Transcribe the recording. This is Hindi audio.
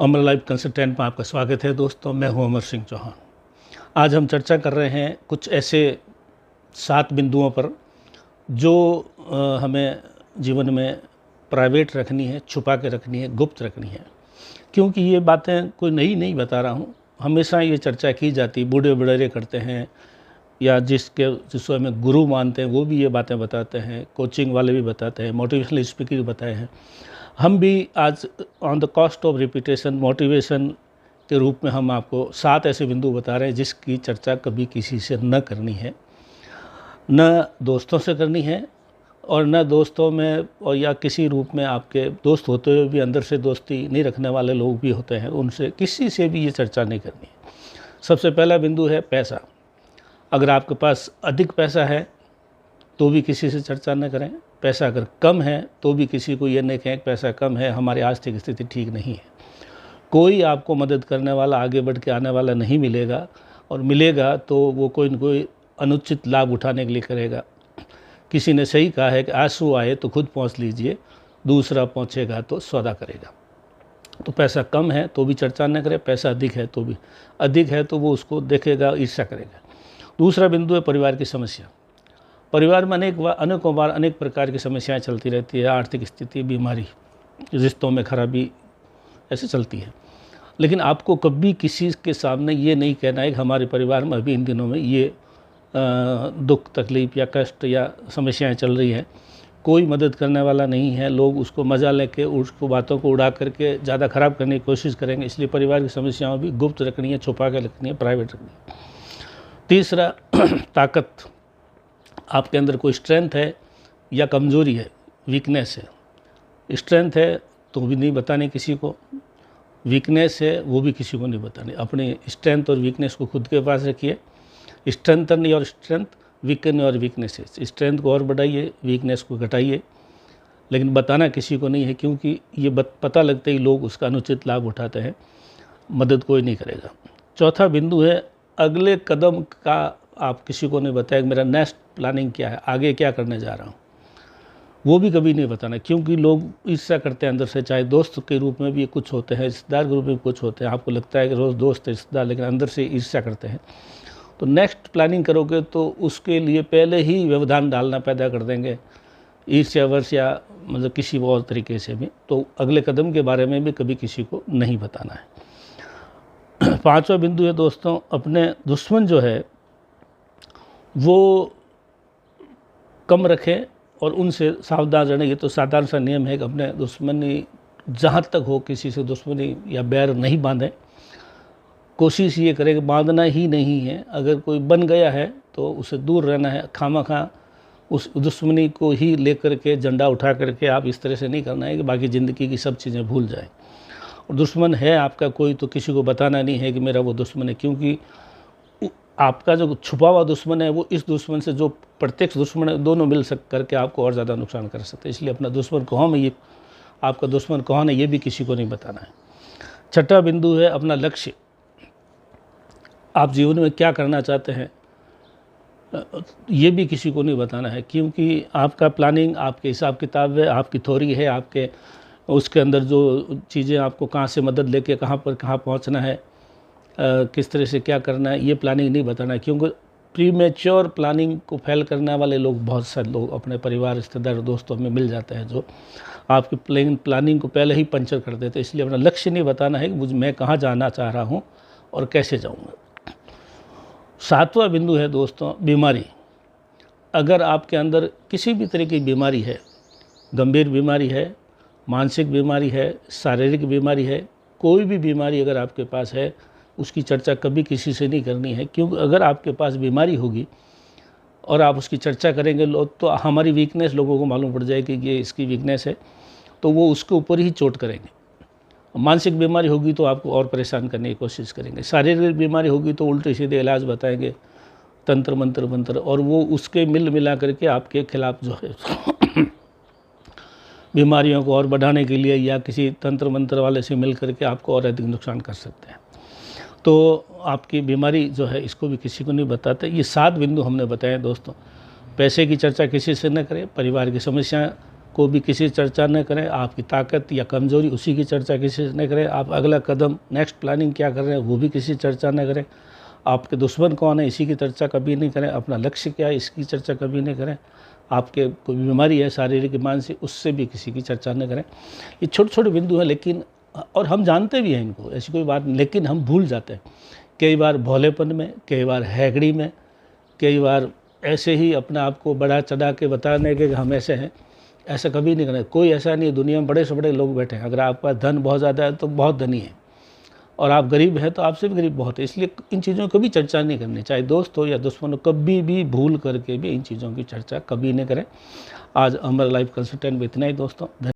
अमर लाइफ कंसल्टेंट में आपका स्वागत है दोस्तों। मैं हूं अमर सिंह चौहान। आज हम चर्चा कर रहे हैं कुछ ऐसे 7 बिंदुओं पर जो हमें जीवन में प्राइवेट रखनी है, छुपा के रखनी है, गुप्त रखनी है। क्योंकि ये बातें कोई नई नहीं बता रहा हूँ, हमेशा ये चर्चा की जाती, बूढ़े बड़ेरे करते हैं या जिसको हमें गुरु मानते हैं वो भी ये बातें बताते हैं, कोचिंग वाले भी बताते हैं, मोटिवेशनल स्पीकर भी बताए हैं। हम भी आज on the cost of repetition motivation के रूप में हम आपको 7 ऐसे बिंदु बता रहे हैं जिसकी चर्चा कभी किसी से न करनी है, न दोस्तों से करनी है और न दोस्तों में और या किसी रूप में आपके दोस्त होते हुए भी अंदर से दोस्ती नहीं रखने वाले लोग भी होते हैं, उनसे किसी से भी ये चर्चा नहीं करनी है। सबसे पहला बिंदु है पैसा। अगर आपके पास अधिक पैसा है तो भी किसी से चर्चा न करें। पैसा अगर कम है तो भी किसी को ये नहीं कहें कि पैसा कम है, हमारी आर्थिक स्थिति ठीक नहीं है। कोई आपको मदद करने वाला, आगे बढ़ के आने वाला नहीं मिलेगा, और मिलेगा तो वो कोई न कोई अनुचित लाभ उठाने के लिए करेगा। किसी ने सही कहा है कि आंसू आए तो खुद पहुँच लीजिए, दूसरा पहुँचेगा तो सौदा करेगा। तो पैसा कम है तो भी चर्चा न करें, पैसा अधिक है तो भी, अधिक है तो वो उसको देखेगा, ईर्ष्या करेगा। दूसरा बिंदु है परिवार की समस्या। परिवार में अनेकों बार अनेक प्रकार की समस्याएं चलती रहती है, आर्थिक स्थिति, बीमारी, रिश्तों में खराबी, ऐसे चलती है। लेकिन आपको कभी किसी के सामने ये नहीं कहना है कि हमारे परिवार में अभी इन दिनों में ये दुख, तकलीफ़ या कष्ट या समस्याएं चल रही हैं। कोई मदद करने वाला नहीं है, लोग उसको मज़ा लेके उसको बातों को उड़ा करके ज़्यादा ख़राब करने की कोशिश करेंगे। इसलिए परिवार की समस्याओं भी गुप्त रखनी है, छुपा के रखनी है, प्राइवेट रखनी है। तीसरा ताकत। आपके अंदर कोई स्ट्रेंथ है या कमज़ोरी है, वीकनेस है। स्ट्रेंथ है तो भी नहीं बताने किसी को, वीकनेस है वो भी किसी को नहीं बताने। अपने स्ट्रेंथ और वीकनेस को खुद के पास रखिए। Strengthen your strength, weaken your weaknesses. Strength को और बढ़ाइए, वीकनेस को घटाइए, लेकिन बताना किसी को नहीं है, क्योंकि ये पता लगते ही लोग उसका अनुचित लाभ उठाते हैं। मदद कोई नहीं करेगा। चौथा बिंदु है अगले कदम का आप किसी को नहीं बताएं। मेरा नेक्स्ट प्लानिंग क्या है, आगे क्या करने जा रहा हूँ, वो भी कभी नहीं बताना। क्योंकि लोग ईर्ष्या करते हैं अंदर से, चाहे दोस्त के रूप में भी कुछ होते हैं, रिश्तेदार के रूप में भी कुछ होते हैं। आपको लगता है कि रोज़ दोस्त है, रिश्तेदार, लेकिन अंदर से ईर्ष्या करते हैं। तो नेक्स्ट प्लानिंग करोगे तो उसके लिए पहले ही व्यवधान डालना पैदा कर देंगे, ईर्ष्यावश या मतलब किसी और तरीके से भी। तो अगले कदम के बारे में भी कभी किसी को नहीं बताना है। पाँचवा बिंदु है दोस्तों, अपने दुश्मन जो है वो कम रखें और उनसे सावधान रहना। ये तो साधारण सा नियम है कि अपने दुश्मनी जहाँ तक हो किसी से दुश्मनी या बैर नहीं बांधें। कोशिश ये करें कि बांधना ही नहीं है। अगर कोई बन गया है तो उसे दूर रहना है। खामखा उस दुश्मनी को ही लेकर के झंडा उठा करके आप इस तरह से नहीं करना है कि बाकी ज़िंदगी की सब चीज़ें भूल जाएं। और दुश्मन है आपका कोई तो किसी को बताना नहीं है कि मेरा वो दुश्मन है, क्योंकि आपका जो छुपा हुआ दुश्मन है वो इस दुश्मन से जो प्रत्यक्ष दुश्मन है, दोनों मिल करके आपको और ज़्यादा नुकसान कर सकते हैं। इसलिए अपना दुश्मन कौन है, ये आपका दुश्मन कौन है, ये भी किसी को नहीं बताना है। छठा बिंदु है अपना लक्ष्य। आप जीवन में क्या करना चाहते हैं ये भी किसी को नहीं बताना है, क्योंकि आपका प्लानिंग आपके हिसाब किताब है, आपकी थ्योरी है, आपके उसके अंदर जो चीज़ें आपको कहाँ से मदद लेके कहाँ पहुँचना है, किस तरह से क्या करना है, ये प्लानिंग नहीं बताना है। क्योंकि प्रीमेच्योर प्लानिंग को फेल करने वाले लोग, बहुत सारे लोग अपने परिवार, रिश्तेदार, दोस्तों में मिल जाते हैं जो आपकी प्लानिंग को पहले ही पंचर कर देते हैं। इसलिए अपना लक्ष्य नहीं बताना है कि मैं कहाँ जाना चाह रहा हूँ और कैसे जाऊँगा। सातवां बिंदु है दोस्तों बीमारी। अगर आपके अंदर किसी भी तरह की बीमारी है, गंभीर बीमारी है, मानसिक बीमारी है, शारीरिक बीमारी है, कोई भी बीमारी अगर आपके पास है, उसकी चर्चा कभी किसी से नहीं करनी है। क्योंकि अगर आपके पास बीमारी होगी और आप उसकी चर्चा करेंगे तो हमारी वीकनेस लोगों को मालूम पड़ जाएगी कि ये इसकी वीकनेस है, तो वो उसके ऊपर ही चोट करेंगे। मानसिक बीमारी होगी तो आपको और परेशान करने की कोशिश करेंगे। शारीरिक बीमारी होगी तो उल्टे सीधे इलाज बताएंगे, तंत्र मंत्र, और वो उसके मिला करके आपके खिलाफ जो है बीमारियों को और बढ़ाने के लिए या किसी तंत्र मंत्र वाले से मिल करके आपको और अधिक नुकसान कर सकते हैं। तो आपकी बीमारी जो है इसको भी किसी को नहीं बताते। ये 7 बिंदु हमने बताए दोस्तों। पैसे की चर्चा किसी से न करें, परिवार की समस्या को भी किसी से चर्चा न करें, आपकी ताकत या कमज़ोरी उसी की चर्चा किसी से न करें, आप अगला कदम नेक्स्ट प्लानिंग क्या कर रहे हैं वो भी किसी से चर्चा न करें, आपके दुश्मन कौन है इसी की चर्चा कभी नहीं करें, अपना लक्ष्य क्या है इसकी चर्चा कभी नहीं करें, आपके कोई बीमारी है शारीरिक मानसिक उससे भी किसी की चर्चा न करें। ये छोटे छोटे बिंदु हैं, लेकिन और हम जानते भी हैं इनको, ऐसी कोई बात नहीं, लेकिन हम भूल जाते हैं कई बार भोलेपन में, कई बार हैगड़ी में, कई बार ऐसे ही अपने आप को बढ़ा चढ़ा के बताने के हम ऐसे हैं। ऐसा कभी नहीं करना, कोई ऐसा नहीं है, दुनिया में बड़े से बड़े लोग बैठे हैं। अगर आपके पास धन बहुत ज़्यादा है तो बहुत धनी है, और आप गरीब हैं तो आपसे भी गरीब बहुत है। इसलिए इन चीज़ों की कभी चर्चा नहीं करनी, चाहे दोस्त हो या दुश्मन हो, कभी भी भूल करके भी इन चीज़ों की चर्चा कभी नहीं करें। आज हमारे लाइफ कंसल्टेंट में इतना ही दोस्तों।